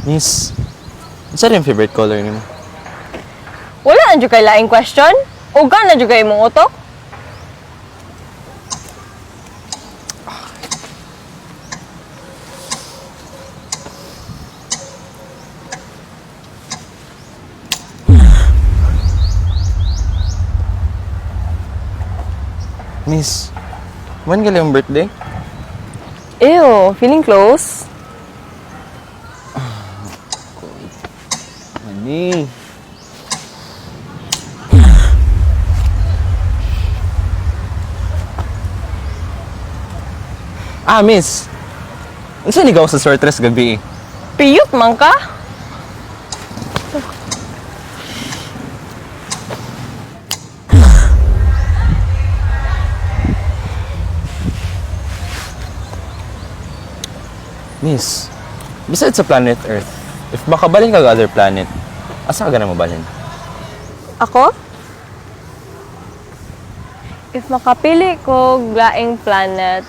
Miss, unsa rin favorite color nimo? Wala na dyan kay laing question? O ka na dyan kay mong utok? Miss, when gali yung birthday? Ew, feeling close? Ani. Miss. Unsa ni gaw sa sortress gabi? Piyot man ka? Miss, besides sa planet Earth, if makabalin ka ga other planet, asa ka na mabalin? Ako? If makapili ko laing planet,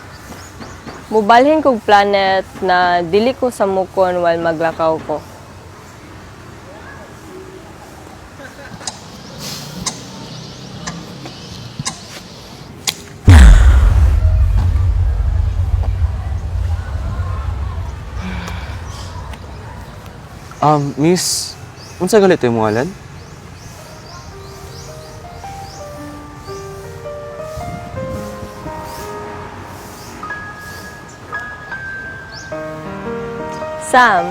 mubalhin kog planet na dili ko sa mukon while maglakaw ko. Miss, unsa galit yung mga lad? Sam,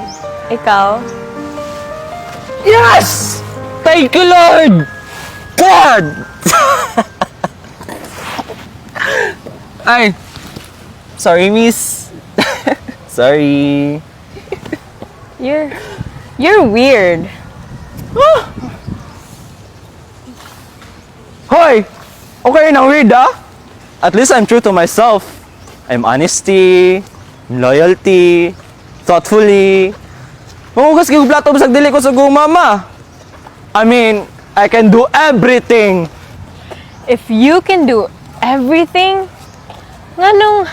ikaw? Yes! Thank you, Lord! God! Ay, sorry, miss. Sorry. You're weird. Hoy! Okay na weird, ah? At least I'm true to myself. I'm honesty, loyalty, thoughtfully. Mahugas kong plato basag dili ko sa mama. I mean, I can do everything. If you can do everything, nganong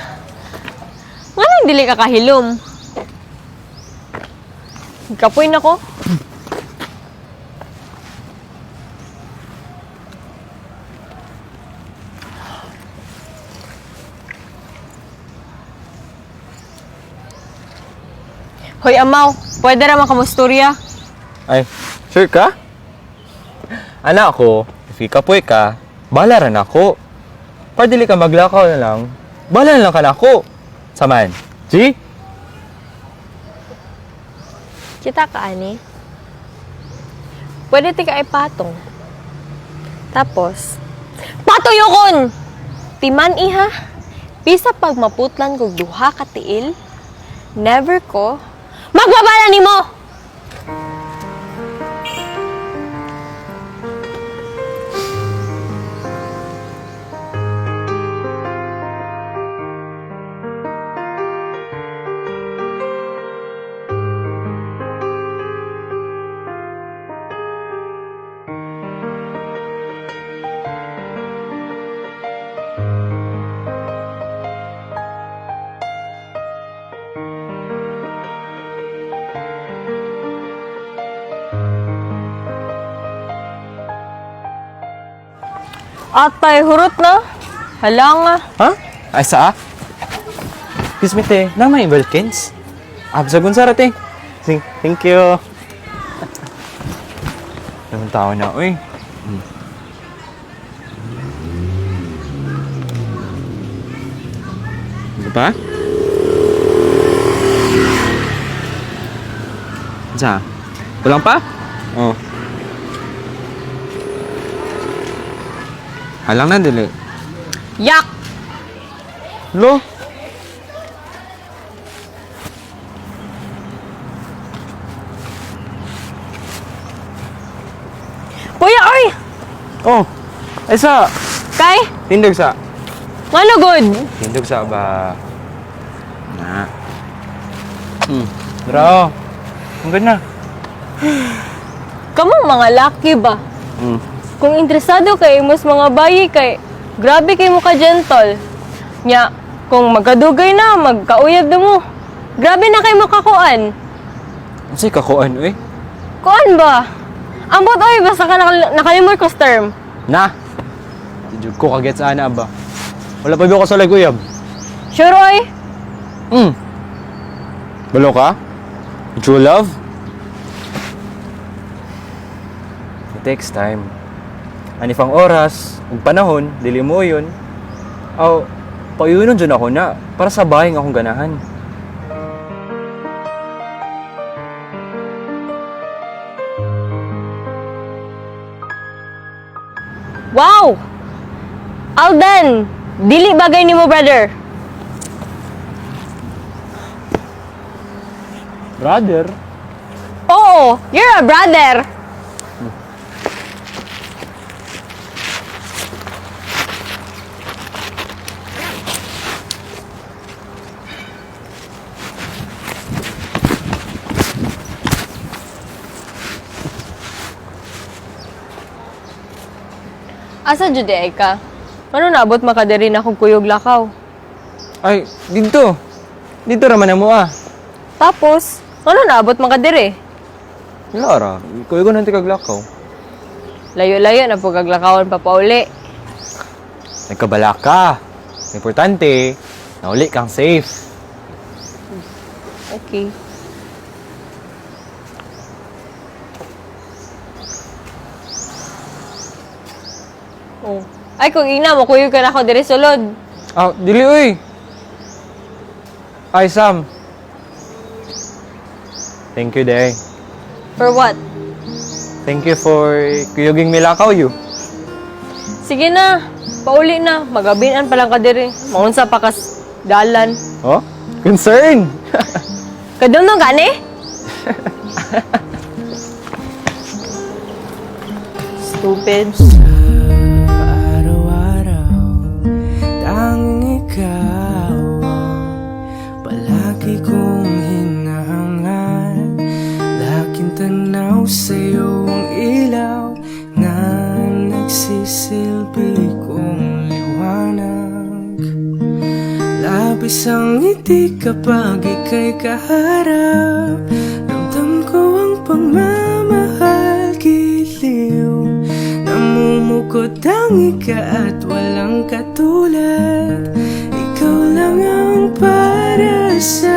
dili ka kahilom? Kapoy na ko. Hoy, amaw, pwede naman kamusturya. Ay, sure ka? Anak ko, if ikapoy ka, bahala rin ako. Para dili ka maglakaw na lang, bahala na lang ka na ako. Saman, G? Kita ka, ani? Pwede ti ka ipatong. Tapos, patuyokon! Timan iha, pisa pag maputlan kog duha ka tiil, never ko, magbabala ni mo! Atay, hurot na. Hala nga. Ha? Ay, saa? Excuse me, te. Na may Wilkins? Absagun sa rate. Thank you. Naman tao na, uy. Ano pa? Sa? Kulang pa? Oh. Halang na, dili. Yak! Lo? Kuya, oy! Oh, ay sa. Kay? Tindog sa. Ano good? Tindog sa ba? Na. Bro. Ang ganda. Kamong mga lucky ba? Kung interesado kay mas mga bayi kay, grabe kay mo ka gentle. Nya, kung magkadugay na, magkauyab na mo. Grabe na kay makakuan. Unsay kakuan, uy? Kuan ba? Ambot oy, basta ka nakalimor ko term. Na! Di jud ko kagets ana ba? Wala pa ba ko sa uyab? Sure oy? Balo ka? True love? It takes time. Ani pang oras, ug panahon, dili mo yun. Aw, payunon dyan ako na, para sa bahay nga akong ganahan. Wow! Alden! Dili bagay ni mo, brother. Brother? Oo, you're a brother. Asa jud ay ka? Ano naabot makadiri na kog kuyog lakaw? Ay, dito. Dito raman na mo ah. Tapos, ano naabot makadiri? Lara, ikaw yung nanti kaglakaw. Layo-layo na po kaglakawan pa pauli. Nagkabala ka. Importante, nauli kang safe. Okay. Oh. Ay, kung ina mo, kuyog ka na ako diri sulod. Ah, dili uy. Ay, Sam. Thank you, Day. For what? Thank you for kuyuging milakaw you. Sige na, pauli na. Magabinan pa lang ka diri. Maunsa pa kas dalan. Oh? Concern! Kadung no gani? Stupid. Araw-araw, tanging ikaw ang palagi kong hinahangat. Laking tanaw sa'yo ang ilaw na nagsisilbi kong liwanag. Labis ang ngiti kapag ika'y kaharap. Ramdam ko ang pagmamahal giliw. Namumukod ang ika at walang katulad. Ikaw lang ang para sa